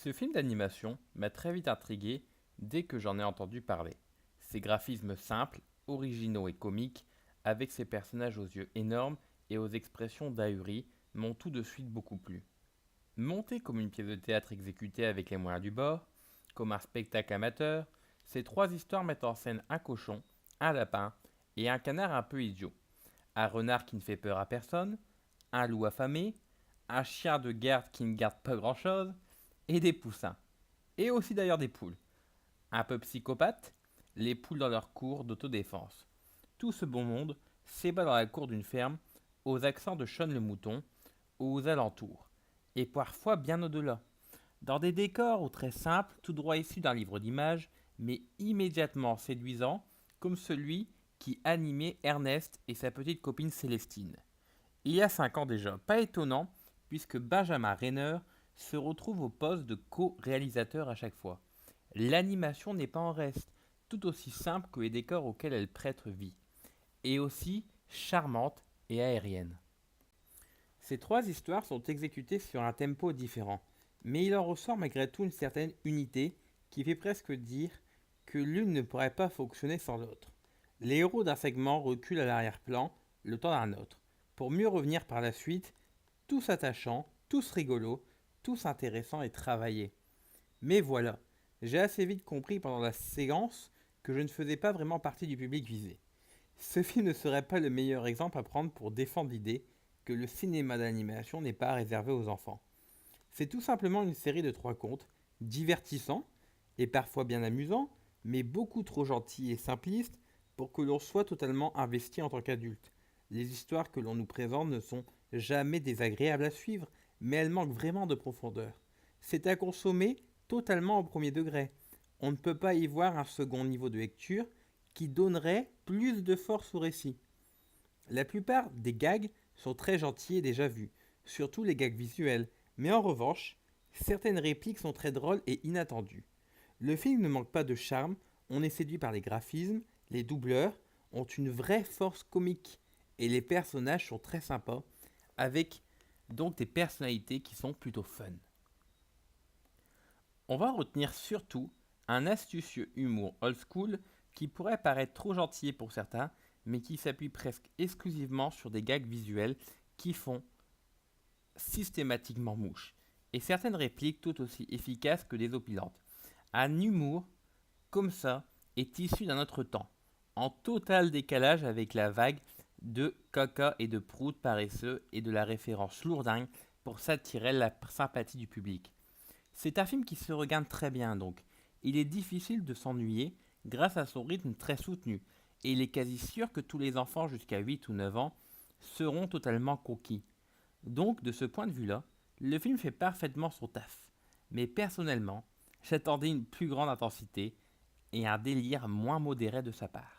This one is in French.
Ce film d'animation m'a très vite intrigué dès que j'en ai entendu parler. Ses graphismes simples, originaux et comiques, avec ses personnages aux yeux énormes et aux expressions d'ahurie, m'ont tout de suite beaucoup plu. Monté comme une pièce de théâtre exécutée avec les moyens du bord, comme un spectacle amateur, ces trois histoires mettent en scène un cochon, un lapin et un canard un peu idiot. Un renard qui ne fait peur à personne, un loup affamé, un chien de garde qui ne garde pas grand-chose, et des poussins. Et aussi d'ailleurs des poules. Un peu psychopathe, les poules dans leur cour d'autodéfense. Tout ce bon monde s'ébat dans la cour d'une ferme, aux accents de Sean le mouton, aux alentours, et parfois bien au-delà. Dans des décors ou très simples, tout droit issus d'un livre d'images, mais immédiatement séduisants, comme celui qui animait Ernest et sa petite copine Célestine. Il y a 5 ans déjà, pas étonnant, puisque Benjamin Renner se retrouve au poste de co-réalisateur à chaque fois. L'animation n'est pas en reste, tout aussi simple que les décors auxquels elle prête vie, et aussi charmante et aérienne. Ces trois histoires sont exécutées sur un tempo différent, mais il en ressort malgré tout une certaine unité qui fait presque dire que l'une ne pourrait pas fonctionner sans l'autre. Les héros d'un segment reculent à l'arrière-plan le temps d'un autre, pour mieux revenir par la suite, tous attachants, tous rigolos, tous intéressants et travaillés. Mais voilà, j'ai assez vite compris pendant la séance que je ne faisais pas vraiment partie du public visé. Ce film ne serait pas le meilleur exemple à prendre pour défendre l'idée que le cinéma d'animation n'est pas réservé aux enfants. C'est tout simplement une série de trois contes, divertissants et parfois bien amusants, mais beaucoup trop gentils et simplistes pour que l'on soit totalement investi en tant qu'adulte. Les histoires que l'on nous présente ne sont jamais désagréables à suivre, mais elles manquent vraiment de profondeur. C'est à consommer totalement au premier degré. On ne peut pas y voir un second niveau de lecture qui donnerait plus de force au récit. La plupart des gags sont très gentils et déjà vus, surtout les gags visuels, mais en revanche, certaines répliques sont très drôles et inattendues. Le film ne manque pas de charme, on est séduit par les graphismes, les doubleurs ont une vraie force comique et les personnages sont très sympas, avec donc des personnalités qui sont plutôt fun. On va retenir surtout un astucieux humour old school qui pourrait paraître trop gentil pour certains, mais qui s'appuie presque exclusivement sur des gags visuels qui font systématiquement mouche, et certaines répliques tout aussi efficaces que désopilantes. Un humour comme ça est issu d'un autre temps, en total décalage avec la vague de caca et de prout paresseux et de la référence lourdingue pour s'attirer la sympathie du public. C'est un film qui se regarde très bien donc. Il est difficile de s'ennuyer grâce à son rythme très soutenu, et il est quasi sûr que tous les enfants jusqu'à 8 ou 9 ans seront totalement conquis. Donc de ce point de vue-là, le film fait parfaitement son taf. Mais personnellement, j'attendais une plus grande intensité et un délire moins modéré de sa part.